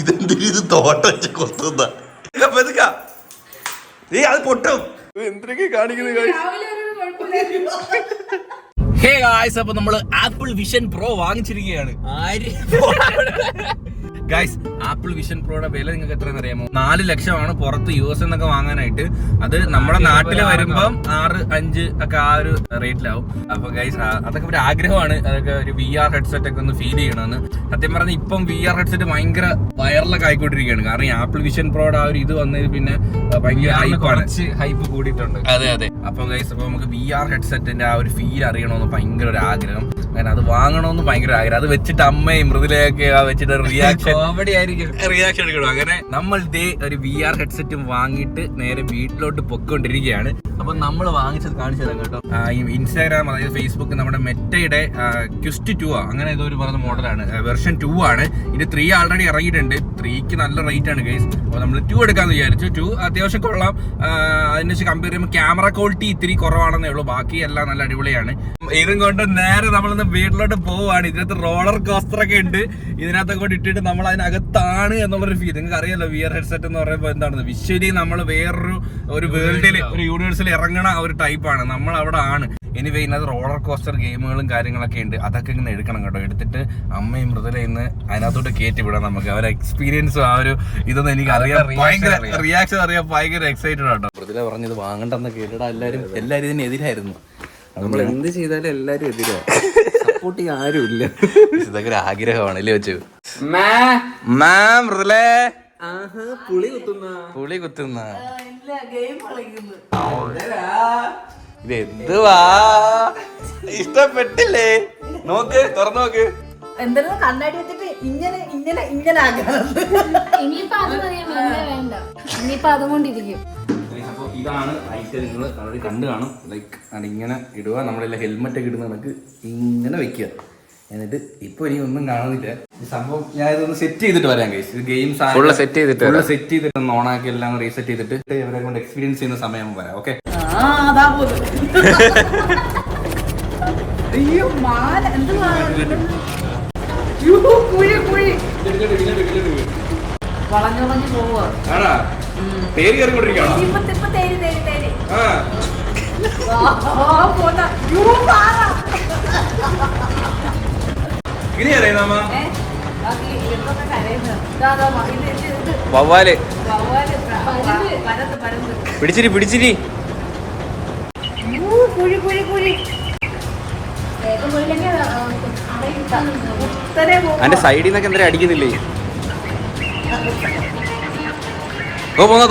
ഇതെന്തിനും തോട്ടം വെച്ച് കൊത്തുന്ന അത് പൊട്ടും. എന്തൊക്കെ കാണിക്കുന്നത്? ഹേ ഗായ്സ്, അപ്പൊ നമ്മള് ആപ്പിൾ വിഷൻ പ്രോ വാങ്ങിച്ചിരിക്കുകയാണ്. ഗായ്സ്, ആപ്പിൾ വിഷൻ പ്രോയുടെ വില നിങ്ങൾക്ക് എത്രയെന്ന് അറിയാമോ? 4 ലക്ഷമാണ് പുറത്ത് US എന്നൊക്കെ വാങ്ങാനായിട്ട്. അത് നമ്മുടെ നാട്ടില് വരുമ്പം 6-5 ഒക്കെ ആ ഒരു റേറ്റിലാവും. അപ്പൊ ഗായ്സ്, അതൊക്കെ ഒരു ആഗ്രഹമാണ്. അതൊക്കെ ഒരു VR ഹെഡ്സെറ്റ് ഒക്കെ ഒന്ന് ഫീൽ ചെയ്യണമെന്ന്. സത്യം പറഞ്ഞാൽ ഇപ്പം VR ഹെഡ്സെറ്റ് ഭയങ്കര വൈറലൊക്കെ ആയിക്കൊണ്ടിരിക്കുകയാണ്. കാരണം ഈ ആപ്പിൾ വിഷൻ പ്രോയുടെ ആ ഒരു ഇത് വന്നതിൽ പിന്നെ ഭയങ്കര ഹൈപ്പ് കൂടിയിട്ടുണ്ട്. അതെ അതെ. അപ്പൊ ഗായ്സ്, അപ്പൊ നമുക്ക് VR ഹെഡ്സെറ്റിന്റെ ആ ഒരു ഫീൽ അറിയണമെന്ന് ഭയങ്കര ഒരു ആഗ്രഹം. അങ്ങനെ അത് വാങ്ങണമെന്ന് ഭയങ്കര ആഗ്രഹം. അത് വെച്ചിട്ട് അമ്മയും മൃദുലയൊക്കെ വെച്ചിട്ട് റിയാക്ഷൻ എടുക്കണം. അങ്ങനെ നമ്മൾ ഇതേ ഒരു VR ഹെഡ്സെറ്റും വാങ്ങിയിട്ട് നേരെ വീട്ടിലോട്ട് പൊക്കോണ്ടിരിക്കുകയാണ്. അപ്പൊ നമ്മൾ വാങ്ങിച്ചത് കാണിച്ചു തരാം കേട്ടോ. ഈ ഇൻസ്റ്റാഗ്രാം, അതായത് ഫേസ്ബുക്ക്, നമ്മുടെ മെറ്റയുടെ ക്വിസ്റ്റ് 2 അങ്ങനെ ഏതോ ഒരു പറഞ്ഞ മോഡലാണ്. വെർഷൻ 2 ആണ്. ഇത് 3 ആൾറെഡി ഇറങ്ങിയിട്ടുണ്ട്. 3ക്ക് നല്ല റേറ്റ് ആണ് ഗൈസ്. അപ്പൊ നമ്മൾ 2 എടുക്കാന്ന് വിചാരിച്ചു. 2 അത്യാവശ്യം കൊള്ളാം. അതിനെ വെച്ച് കമ്പയർ ചെയ്യുമ്പോൾ ക്യാമറ ക്വാളിറ്റി ഇത്തിരി കുറവാണെന്നേ ഉള്ളൂ. ബാക്കി എല്ലാം നല്ല അടിപൊളിയാണ്. ഇതും കൊണ്ട് നേരെ നമ്മളിന്ന് വീട്ടിലോട്ട് പോവാണ്. ഇതിനകത്ത് റോളർ കോസ്റ്റർ ഒക്കെ ഉണ്ട്. ഇതിനകത്തൊക്കെ കൊണ്ട് ഇട്ടിട്ട് നമ്മൾ അതിനകത്താണ് എന്നുള്ളൊരു ഫീൽ. നിങ്ങൾക്ക് അറിയാലോ VR ഹെഡ്സെറ്റ് എന്ന് പറയുമ്പോൾ എന്താണെന്ന്. വിഷ്വലി നമ്മൾ വേറൊരു വേൾഡിൽ, ഒരു യൂണിവേഴ്സിൽ ഇറങ്ങണ ഒരു ടൈപ്പാണ്. നമ്മൾ അവിടെ ആണ്. എനിവേ, ഇതിനകത്ത് റോളർ കോസ്റ്റർ ഗെയിമുകളും കാര്യങ്ങളൊക്കെ ഉണ്ട്. അതൊക്കെ ഇങ്ങനെ എടുക്കണം കേട്ടോ. എടുത്തിട്ട് അമ്മയും മൃദുല ഇന്ന് അതിനകത്തോട്ട് കയറ്റി വിടാം. നമുക്ക് അവരുടെ എക്സ്പീരിയൻസും ആ ഒരു ഇതൊന്നും എനിക്ക് അറിയാം. ഭയങ്കര റിയാക്ഷൻ അറിയാൻ ഭയങ്കര എക്സൈറ്റഡ് ആട്ടോ. മൃദുല പറഞ്ഞത് വാങ്ങണ്ടെന്ന് കേട്ടിടാ. എല്ലാവരും ഇതിനെതിരായിരുന്നു. നമ്മൾ എന്ത് ചെയ്താലും എല്ലാരും എതിരാ. സപ്പോർട്ട് ചെയ്യാൻ ആരും ഇല്ല. ഇതൊക്കെ ഒരു ആഗ്രഹമാണ് അല്ലേ വെച്ചു. മൃദുലേ പുളി കുത്തുന്ന ഇതെന്തുവാ? ഇഷ്ടപ്പെട്ടില്ലേ? നോക്ക്, തുറന്നു നോക്ക്. എന്തായാലും കണ്ണാടി വെച്ചിട്ട് ഇങ്ങനെ ആഗ്രഹം. ഇനിയിപ്പോ അത് വേണ്ട. ഇനിയിപ്പോ അതുകൊണ്ടിരിക്കും. ഇതാണ് ഐറ്റം. നിങ്ങൾ വളരെ കണ്ടു കാണും. ലൈക്ക് ഇങ്ങനെ ഇടുക. നമ്മളെല്ലാം ഹെൽമെറ്റ് ഒക്കെ ഇടുന്ന കണക്ക് ഇങ്ങനെ വെക്കുക. എന്നിട്ട് ഇപ്പൊ ഇനി ഒന്നും കാണുന്നില്ല. ഈ സംഭവം ഞാൻ ഇതൊന്ന് സെറ്റ് ചെയ്തിട്ട് വരാം ഗൈസ്. ഇത് ഗെയിം സെറ്റ് ചെയ്തിട്ട് ഒന്ന് ഓണാക്കി എല്ലാം റീസെറ്റ് ചെയ്തിട്ട് ഇവരെ കൊണ്ട് എക്സ്പീരിയൻസ് ചെയ്യുന്ന സമയം വരാം. ഓക്കെ. വളഞ്ഞു പോവാ. പേര് കയറിക്കൊണ്ടിരിക്കുകയാണോ? ഇനി അറിയാമ വവ്വാല് പിടിച്ചിരി അതിന്റെ സൈഡിൽ നിന്നൊക്കെ എന്തായാലും അടിക്കുന്നില്ലേ? പോന്നാ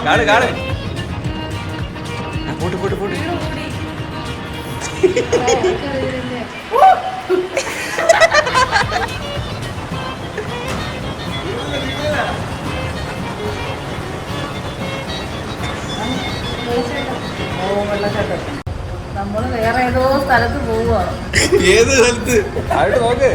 കാട് പോട്ട് നമ്മള് വേറെ ഏതോ സ്ഥലത്ത് പോവുക. ഏത് സ്ഥലത്ത്? അവിടെ നോക്ക്.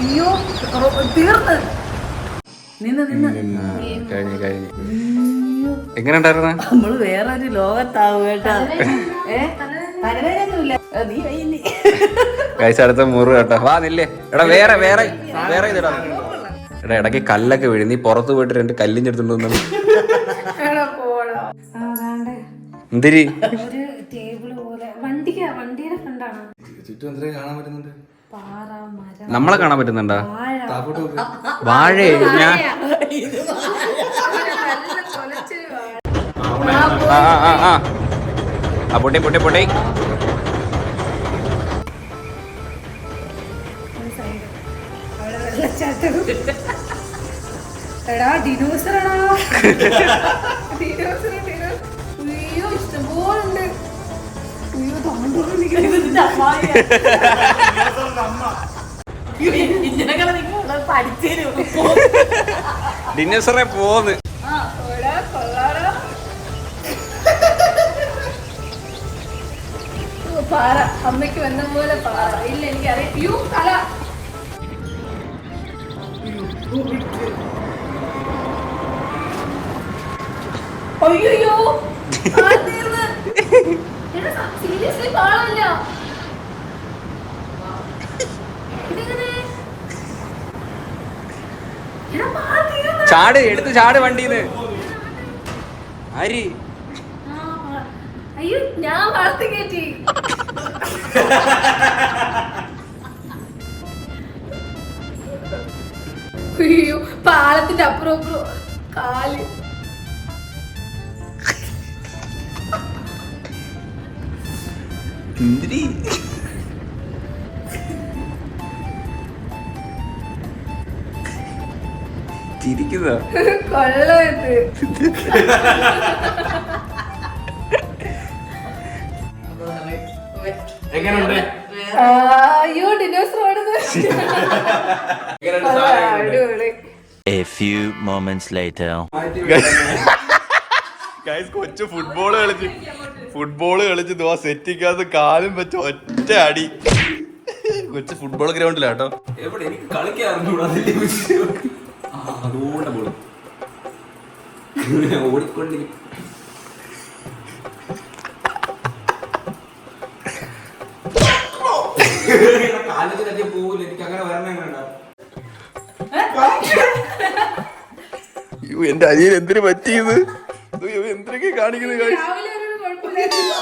അയ്യോ, തീർന്ന് കഴിഞ്ഞു. എങ്ങനെ ഉണ്ടായിരുന്ന? നമ്മള് വേറൊരു ലോകത്താവും കേട്ടാ. തലവേദനയൊന്നുമില്ല. നീ കഴിഞ്ഞ അടുത്ത മുറി കേട്ടോ. വാ നില്ലേ. എടാ വേറെ ഇതാ. എടാ ഇടയ്ക്ക് കല്ലൊക്കെ വീഴും. നീ പുറത്ത് പോയിട്ട് 2 കല്ലിഞ്ഞെടുത്തോണ്ട് വന്നു. എന്തിരി നമ്മളെ കാണാൻ പറ്റുന്നുണ്ടോ? വാഴേ ഞാൻ പൊട്ടി എടാ ഡിനോസറാണോ? അയ്യോ ഇഷ്ടംപോലുണ്ട്. അയ്യോ ഡിന്നോസറെ പോന്ന്. പാറ അമ്മയ്ക്ക് വന്ന പോലെ പാറ. ഇല്ല എനിക്കറിയാം. യു തല. അയ്യോ സീരിയസ്ലി പാടില്ല. ചാട്, എടുത്ത് ചാട് വണ്ടീന്ന്. ആര്? അയ്യോ ഞാൻ വളർത്തി കയറ്റി. അയ്യോ പാലത്തിന്റെ അപ്പുറം അപ്പുറം കാല്. എന്തിരി? ചിരിക്കുന്നോ? കൊള്ളത്. എങ്ങനെയുണ്ട്? അയ്യോ ഡിനോസർ ഓടുന്നത്. അടിപൊളി. A few moments later. കൊച്ചു ഫുട്ബോള് കളിച്ച് സെറ്റിക്കാത്ത കാലും വെച്ച് ഒറ്റ അടി. കൊച്ചു ഫുട്ബോൾ ഗ്രൗണ്ടിലാട്ടോ. എവിടെ? എനിക്ക് കളിക്കാൻ അറിഞ്ഞൂടാ. അതുകൊണ്ട് പോലും ഓടിക്കൊണ്ടിരിക്കും. കാലത്തിലധികം പോകില്ല. എനിക്ക് അങ്ങനെ വരണം. എന്റെ അനിയൻ എന്തിനു പറ്റിയത്? എന്തിനൊക്കെ കാണിക്കുന്നത്? രാവിലെ ഒരു കുഴപ്പമില്ലായിരുന്നു.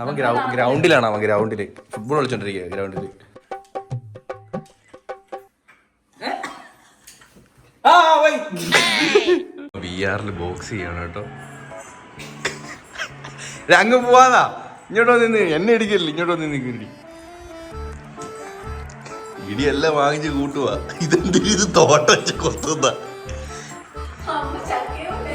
അവൻ ഗ്രൗണ്ടിലാണ്. അവൻ ഗ്രൗണ്ടില് ഫുട്ബോൾ കളിച്ചോണ്ടിരിക്കുക. ഗ്രൗണ്ടില് VR ബോക്സ് ചെയ്യണം കേട്ടോ. അങ്ങ് പോവാതാ. ഇങ്ങോട്ടോ നിന്ന് എന്നെ ഇടിക്കല്ലേ. ഇങ്ങോട്ടോ നിന്ന് ഇടി. ഇടിയെല്ലാം വാങ്ങിച്ച് കൂട്ടുവാ. ഇതെന്തിനും ഇത് തോട്ടം വെച്ച് കൊത്തുന്ന. അമ്മ ചക്കയോടെ.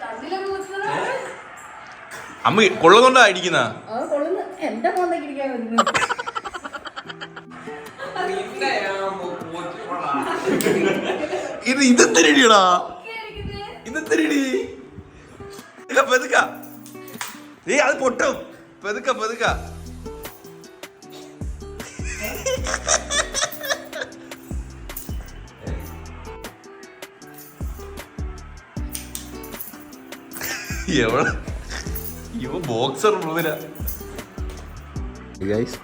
കണ്ണിലൊക്കെ കുത്തുന്നതാ. അമ്മ കൊള്ളുന്നുണ്ടാ ഇടിക്കുന്ന? അത് കൊള്ളുന്നു. എന്റെ മോന്തയ്ക്ക് ഇരിക്കാൻ വരുന്നു. ഇതെന്തിനടിയടാ? ഇതെന്തിനടി? പെതുക്ക. അത് പൊട്ടും. പെതുക്ക. എവിടെ ഇവ ബോക്സർ മുഴുവനാ.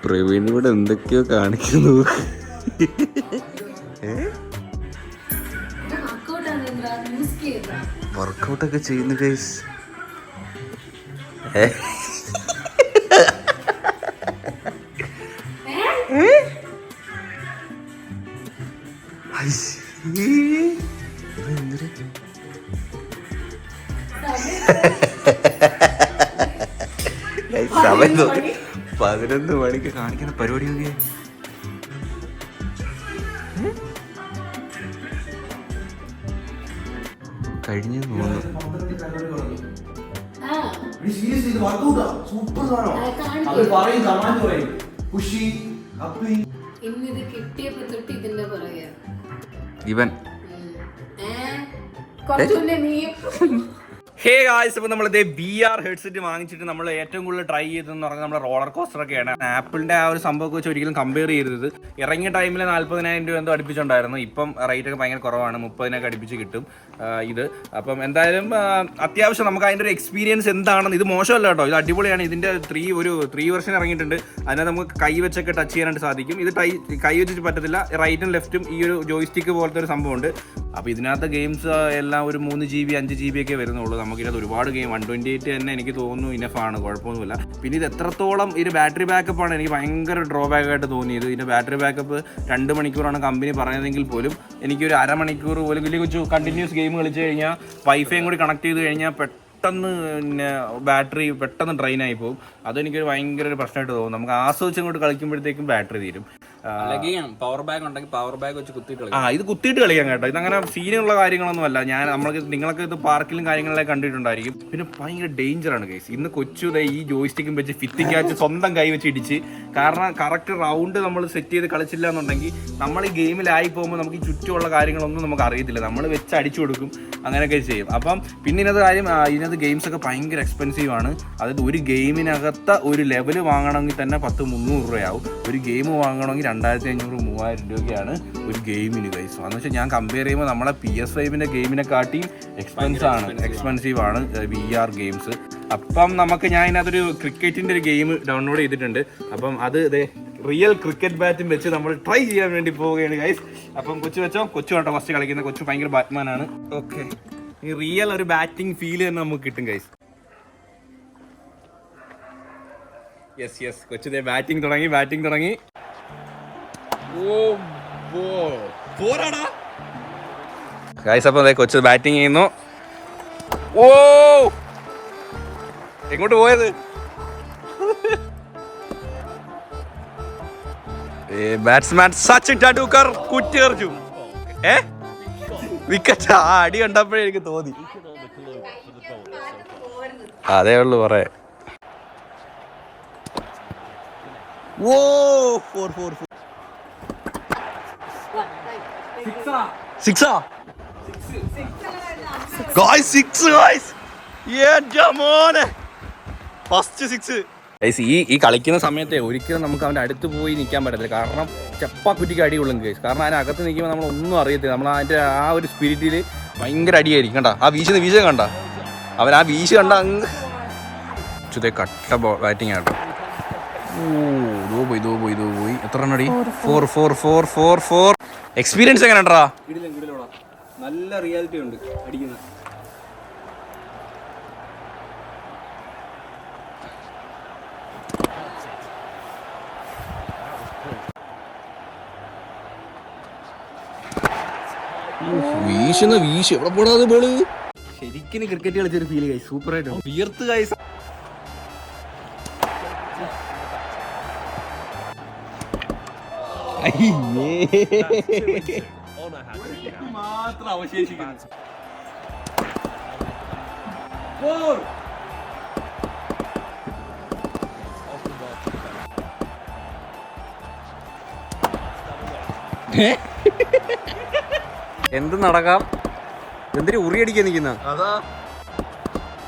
പ്രവീൺ ഇവിടെ എന്തൊക്കെയോ കാണിക്കുന്നു. വർക്കൗട്ടൊക്കെ ചെയ്യുന്നു ഗൈസ്. സമയം 11 മണിക്ക് കാണിക്കുന്ന പരിപാടിയൊക്കെ കഴിഞ്ഞു തോന്നുന്നു. ഇന്നിത് കിട്ടിയപ്പോ തൊട്ട് ഇതിന്റെ പുറകെ ഇവൻ കുറച്ചുല്ലേ നീ. ഹേ ഗായ്സ്, അപ്പോൾ നമ്മളിത് VR ഹെഡ്സെറ്റ് വാങ്ങിച്ചിട്ട് നമ്മൾ ഏറ്റവും കൂടുതൽ ട്രൈ ചെയ്തതെന്ന് പറഞ്ഞാൽ നമ്മുടെ റോളർ കോസ്റ്റർ ഒക്കെയാണ്. ആപ്പിളിന്റെ ആ ഒരു സംഭവമൊക്കെ വെച്ച് ഒരിക്കലും കമ്പയർ ചെയ്തത്. ഇറങ്ങിയ ടൈമിൽ 40,000 രൂപ എന്തോ അടുപ്പിച്ചുണ്ടായിരുന്നു. ഇപ്പം റേറ്റ് ഒക്കെ ഭയങ്കര കുറവാണ്, 30,000 അടുപ്പിച്ച് കിട്ടും ഇത്. അപ്പം എന്തായാലും അത്യാവശ്യം നമുക്ക് അതിൻ്റെ ഒരു എക്സ്പീരിയൻസ് എന്താണെന്ന്, ഇത് മോശമല്ല കേട്ടോ, ഇത് അടിപൊളിയാണ്. ഇതിൻ്റെ 3 വെർഷൻ ഇറങ്ങിയിട്ടുണ്ട്. അതിനകത്ത് നമുക്ക് കൈ വെച്ചൊക്കെ ടച്ച് ചെയ്യാനായിട്ട് സാധിക്കും. ഇത് കൈ വെച്ചിട്ട് പറ്റത്തില്ല, റൈറ്റും ലെഫ്റ്റും ഈ ഒരു ജോയ്സ്റ്റിക്ക് പോലത്തെ ഒരു സംഭവമുണ്ട്. അപ്പോൾ ഇതിനകത്ത് ഗെയിംസ് എല്ലാം ഒരു 3 GB 5 GB ഒക്കെ വരുന്നുള്ളൂ. നമുക്കിതിനകത്ത് ഒരുപാട് ഗെയിം 128 തന്നെ എനിക്ക് തോന്നുന്നു ഇനഫാണ്, കുഴപ്പമൊന്നുമില്ല. പിന്നെ ഇത് എത്രത്തോളം ഇത് ബാറ്ററി ബാക്കപ്പാണ് എനിക്ക് ഭയങ്കര ഡ്രോബാക്ക് ആയിട്ട് തോന്നിയത്. ഇതിൻ്റെ ബാറ്ററി ബാക്കപ്പ് 2 മണിക്കൂറാണ് കമ്പനി പറഞ്ഞതെങ്കിൽ പോലും എനിക്കൊരു അരമണിക്കൂർ പോലും വലിയ കൊച്ചു കണ്ടിന്യൂസ് ഗെയിം കളിച്ച് കഴിഞ്ഞാൽ വൈഫൈയും കൂടി കണക്ട് ചെയ്ത് കഴിഞ്ഞാൽ പെട്ടെന്ന് പിന്നെ ബാറ്ററി പെട്ടെന്ന് ഡ്രെയിൻ ആയി പോകും. അതെനിക്കൊരു ഭയങ്കര ഒരു പ്രശ്നമായിട്ട് തോന്നും. നമുക്ക് ആസ്വദിച്ചങ്ങോട്ട് കളിക്കുമ്പോഴത്തേക്കും ബാറ്ററി തീരും. പവർ ബാഗ് ഉണ്ടെങ്കിൽ പവർ ബാഗ് വെച്ച് കുത്തിയിട്ട് ഇത് കുത്തിയിട്ട് കളിക്കാം കേട്ടോ. ഇതങ്ങനെ സീനുള്ള കാര്യങ്ങളൊന്നും അല്ല. നിങ്ങളൊക്കെ ഇത് പാർക്കിലും കാര്യങ്ങളിലൊക്കെ കണ്ടിട്ടുണ്ടായിരിക്കും. പിന്നെ ഭയങ്കര ഡേഞ്ചറാണ് ഗൈസ്. ഇന്ന് കൊച്ചു ഈ ജോയിസ്റ്റിക്കും വെച്ച് ഫിറ്റിംഗ് സ്വന്തം കൈ വെച്ച് ഇടിച്ച്. കാരണം കറക്റ്റ് റൗണ്ട് നമ്മൾ സെറ്റ് ചെയ്ത് കളിച്ചില്ല എന്നുണ്ടെങ്കിൽ നമ്മൾ ഈ ഗെയിമിലായി പോകുമ്പോൾ നമുക്ക് ഈ ചുറ്റുമുള്ള കാര്യങ്ങളൊന്നും നമുക്ക് അറിയത്തില്ല. നമ്മൾ വെച്ച് അടിച്ചു കൊടുക്കും, അങ്ങനെയൊക്കെ ചെയ്യും. അപ്പം പിന്നെ ഇതിനകത്ത് ഗെയിംസ് ഒക്കെ ഭയങ്കര എക്സ്പെൻസീവ് ആണ്. അതായത് ഒരു ഗെയിമിനകത്ത് ഒരു ലെവല് വാങ്ങണമെങ്കിൽ തന്നെ 300 രൂപയാവും. ഒരു ഗെയിം വാങ്ങണമെങ്കിൽ 2500-3000 രൂപയൊക്കെയാണ് ഒരു ഗെയിമിന് ഗൈസ്. എന്ന് വെച്ചാൽ ഞാൻ കമ്പയർ ചെയ്യുമ്പോൾ നമ്മളെ PS5 ഗെയിമിനെക്കാട്ടിയും എക്സ്പെൻസീവ് ആണ് VR ഗെയിംസ്. അപ്പം ഞാൻ ഇതിനകത്തൊരു ക്രിക്കറ്റിൻ്റെ ഒരു ഗെയിം ഡൗൺലോഡ് ചെയ്തിട്ടുണ്ട്. അപ്പം അത് റിയൽ ക്രിക്കറ്റ് ബാറ്റും വെച്ച് നമ്മൾ ട്രൈ ചെയ്യാൻ വേണ്ടി പോവുകയാണ് ഗൈസ്. അപ്പം കൊച്ചു കേട്ടോ ഫസ്റ്റ് കളിക്കുന്ന. കൊച്ചു ഭയങ്കര ബാറ്റ്മാനാണ്. ഓക്കെ, ഈ റിയൽ ഒരു ബാറ്റിംഗ് ഫീൽ തന്നെ നമുക്ക് കിട്ടും ഗൈസ്. യെസ് കൊച്ചു ബാറ്റിംഗ് തുടങ്ങി. ഗൈസ് അപ്പം കൊച്ചു ബാറ്റിംഗ് ചെയ്യുന്നു. ഓ, എങ്ങോട്ട് പോയത്? ബാറ്റ്സ്മാൻ സച്ചിൻ ടെണ്ടുൽക്കർ കുറ്റിയെറിഞ്ഞു. വിക്കറ്റ്. അടി കണ്ടപ്പോഴേ എനിക്ക് തോന്നി. അതേ ഉള്ളു പറയേ. ഓ, 4 സിക്സാ ഗായ്സ്. 6 ഗായ്സ്. ഫസ്റ്റ് 6. ഈ കളിക്കുന്ന സമയത്തെ ഒരിക്കലും നമുക്ക് അവൻ്റെ അടുത്ത് പോയി നിൽക്കാൻ പറ്റത്തില്ല. കാരണം ചപ്പാക്കുറ്റിക്ക് അടി കൊള്ളും കേസ്. കാരണം അതിനകത്ത് നിൽക്കുമ്പോൾ നമ്മളൊന്നും അറിയത്തില്ല. നമ്മൾ അതിൻ്റെ ആ ഒരു സ്പിരിറ്റിൽ ഭയങ്കര അടിയായിരിക്കും. കണ്ട ആ വീശ കണ്ട അവൻ ആ വീശ് കണ്ട അങ്ങ് ചുതേ കട്ട ബാറ്റിംഗ് ആട്ടോ. ഓ, പോയി. എത്ര റണ്ണടി? 4. എക്സ്പീരിയൻസ് എങ്ങനെ ഉണ്ടാ? നല്ല റിയാലിറ്റി ഉണ്ട് അടിക്കുന്ന. വീശ് എവിടെ പോടാതെ ബോള്. ശരിക്കും ക്രിക്കറ്റ് കളിച്ചൊരു ഫീൽ ഗൈസ്. സൂപ്പറായിട്ട് വിയർത്ത് ഗൈസ്. മാത്രം അവശേഷിക്കുന്നു. എന്ത് നടക്കാം? എന്തിനു ഉറിയടിക്കാൻ നിൽക്കുന്ന?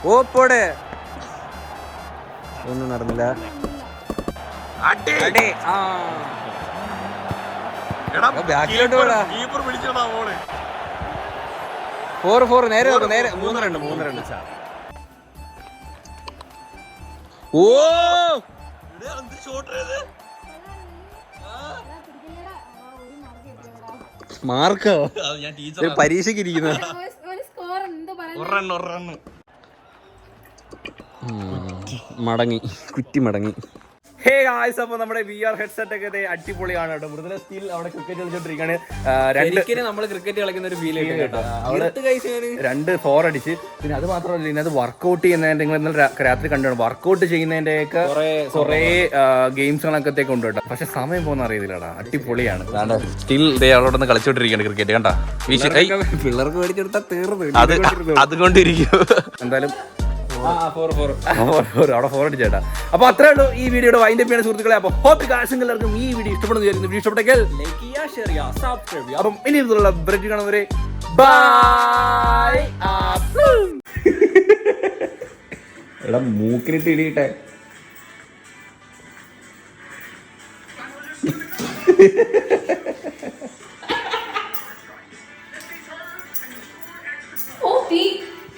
ഓ പോടെ. ഒന്നും നടന്നില്ല. ബാക്കിലോട്ട് പോടാ. 4 നേരെ 3 റൺ. ഓ, മാർക്കോ പരീക്ഷയ്ക്ക് ഇരിക്കുന്ന. കുറ്റി മടങ്ങി. ഹേ ഗായ്സ്, അപ്പോൾ നമ്മുടെ VR ഹെഡ്സെറ്റ് ഒക്കെ അടിപൊളിയാണ് കേട്ടോ. മൃദുല സ്റ്റീൽ അവിടെ ക്രിക്കറ്റ് കളിച്ചോണ്ടിരിക്കുകയാണ്. നമ്മൾ ക്രിക്കറ്റ് കളിക്കുന്ന ഒരു ഫീൽ കേട്ടോ. 2 4 അടിച്ച്. പിന്നെ അത് മാത്രമല്ല, ഇതിനകത്ത് വർക്കൗട്ട് ചെയ്യുന്നതിന്റെ ഇന്നലെ രാത്രി കണ്ടാണ് വർക്കൗട്ട് ചെയ്യുന്നതിന്റെ ഒക്കെ കുറെ ഗെയിംസുകളൊക്കെ ഉണ്ട് കേട്ടോ. പക്ഷെ സമയം പോകുന്ന അറിയത്തില്ലടാ. അടിപൊളിയാണ്. സ്റ്റിൽ അവിടെ നിന്ന് കളിച്ചോണ്ടിരിക്കുകയാണ് ക്രിക്കറ്റ്. കണ്ടാ പിള്ളേർക്ക് മേടിച്ചെടുത്താൽ തീർന്നു. അതുകൊണ്ടിരിക്കും. എന്തായാലും അവിടെ 4 അടിച്ചേട്ടാ. അപ്പൊ അത്രേ ഉള്ളൂ ഈ വീഡിയോയുടെ വൈൻഡ് അപ്പ് ചെയ്യുന്ന സുഹൃത്തുക്കളെ. അപ്പൊ ഹോപ്പ് എല്ലാവർക്കും ഈ വീഡിയോ ഇഷ്ടപ്പെടുന്നു വിചാരിക്കുന്നു. വീഡിയോ ഇഷ്ടപ്പെട്ടെങ്കിൽ ലൈക്ക് ചെയ്യുക, ഷെയർ ചെയ്യുക, സബ്സ്ക്രൈബ് ചെയ്യുക. അപ്പം ഇനി ഇതിലുള്ള ബ്രെഡ് കാണുന്നവരെ ബൈ. എടാ മൂക്കിനിട്ട് ഇടിയിട്ടെ.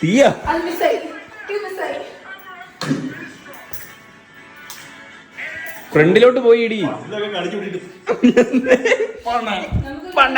തീയാ ഫ്രണ്ടിലോട്ട് പോയി ഇടി. പണ്ണ